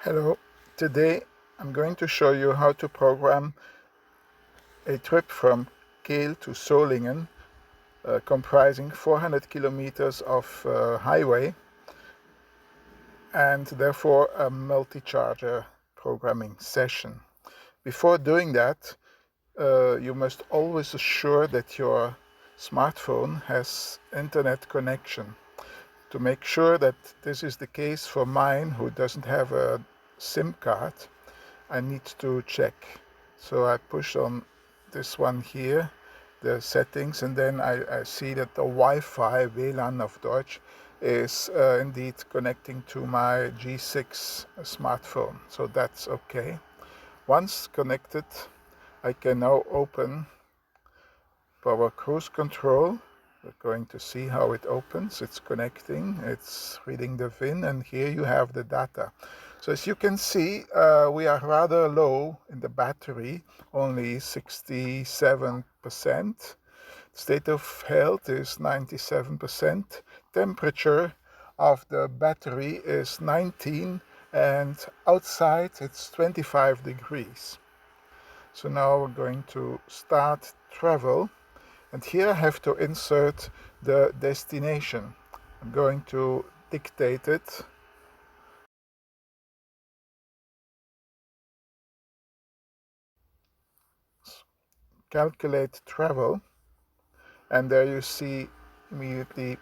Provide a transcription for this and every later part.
Hello, today I'm going to show you how to program a trip from Kiel to Solingen comprising 400 kilometers of highway and therefore a multi-charger programming session. Before doing that, you must always assure that your smartphone has internet connection. To make sure that this is the case for mine, who doesn't have a SIM card, I need to check. So I push on this one here, the settings, and then I see that the Wi-Fi, WLAN of Deutsch, is indeed connecting to my G6 smartphone. So that's okay. Once connected, I can now open Power Cruise Control. We're going to see how it opens. It's connecting, it's reading the VIN, and here you have the data. So as you can see, we are rather low in the battery, only 67%. State of health is 97%. Temperature of the battery is 19, and outside it's 25 degrees. So now we're going to start travel. And here I have to insert the destination. I'm going to dictate it. Calculate travel. And there you see immediately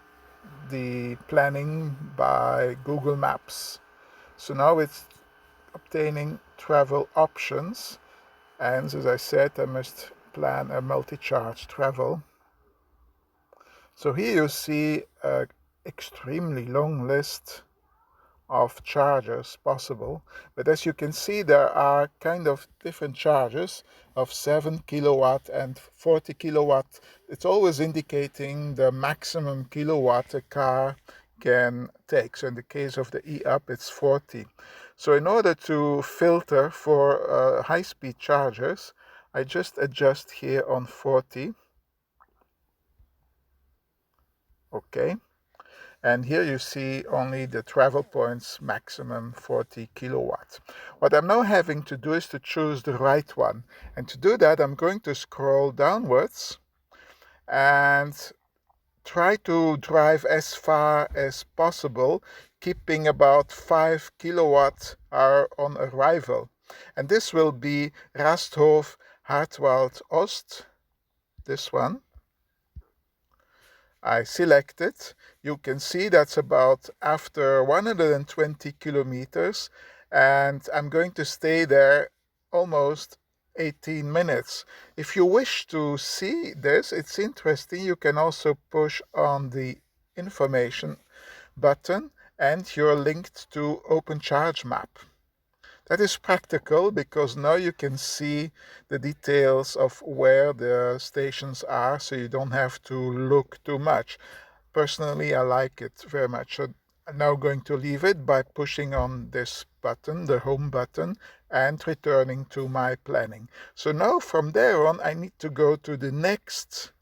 the planning by Google Maps. So now it's obtaining travel options. And as I said, I must plan a multi-charge travel. So here you see an extremely long list of chargers possible, but as you can see, there are kind of different chargers of 7 kilowatt and 40 kilowatt. It's always indicating the maximum kilowatt a car can take. So in the case of the e-up, it's 40. So in order to filter for high-speed chargers, I just adjust here on 40. Okay. And here you see only the travel points maximum 40 kilowatts. What I'm now having to do is to choose the right one. And to do that, I'm going to scroll downwards and try to drive as far as possible, keeping about 5 kilowatt hour on arrival. And this will be Rasthof, Hartwald Ost, this one. I select it. You can see that's about after 120 kilometers, and I'm going to stay there almost 18 minutes. If you wish to see this, it's interesting. You can also push on the information button and you're linked to Open ChargeMap. That is practical because now you can see the details of where the stations are, so you don't have to look too much. Personally, I like it very much. So I'm now going to leave it by pushing on this button, the home button, and returning to my planning. So now from there on, I need to go to the next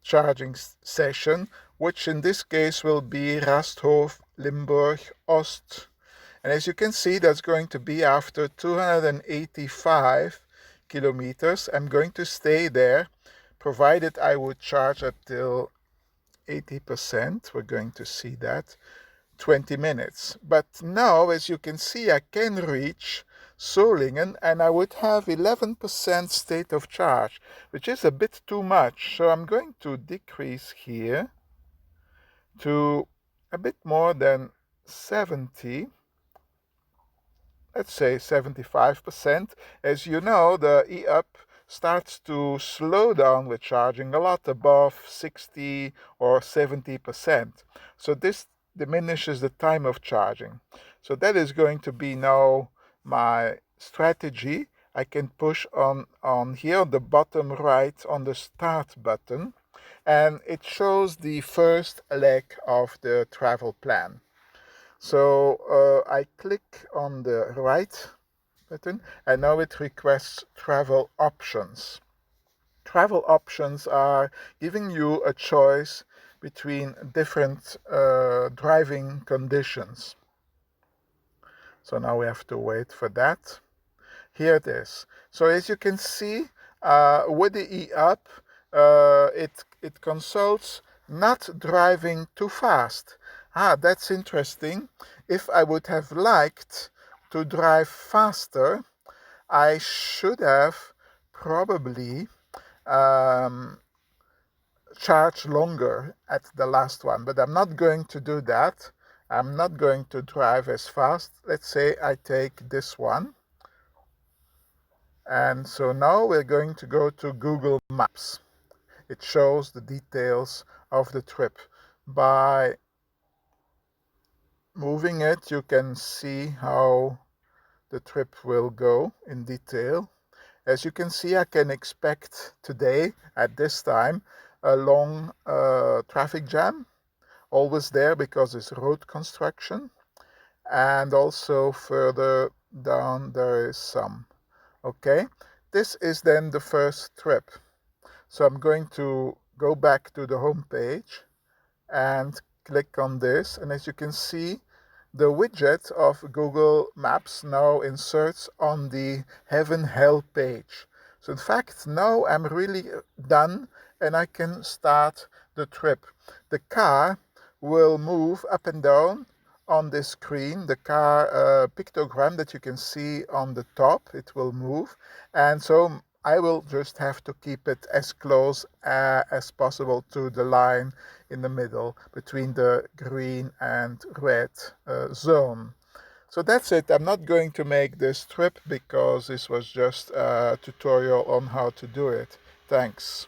charging session, which in this case will be Rasthof, Limburg, Ost. And as you can see, that's going to be after 285 kilometers. I'm going to stay there, provided I would charge until 80%. We're going to see that. 20 minutes. But now, as you can see, I can reach Solingen and I would have 11% state of charge, which is a bit too much. So I'm going to decrease here to a bit more than 70. Let's say 75%. As you know, the e-up starts to slow down with charging a lot above 60 or 70%. So this diminishes the time of charging. So that is going to be now my strategy. I can push on here on the bottom right on the start button, and it shows the first leg of the travel plan. So I click on the right button and now it requests travel options. Travel options are giving you a choice between different driving conditions. So now we have to wait for that. Here it is. So as you can see, with the e-up, it consults not driving too fast. That's interesting. If I would have liked to drive faster, I should have probably um, charged longer at the last one, but I'm not going to do that. I'm not going to drive as fast. Let's say I take this one. And so now we're going to go to Google Maps. It shows the details of the trip. By moving it, you can see how the trip will go in detail. As you can see, I can expect today at this time a long traffic jam, always there because it's road construction, and also further down there is some. Okay, this is then the first trip. So I'm going to go back to the home page and click on this. And as you can see, the widget of Google Maps now inserts on the Heaven Hell page. So in fact, now I'm really done and I can start the trip. The car will move up and down on this screen. The car pictogram that you can see on the top, it will move. And so I will just have to keep it as close as possible to the line in the middle between the green and red zone. So that's it. I'm not going to make this trip because this was just a tutorial on how to do it. Thanks.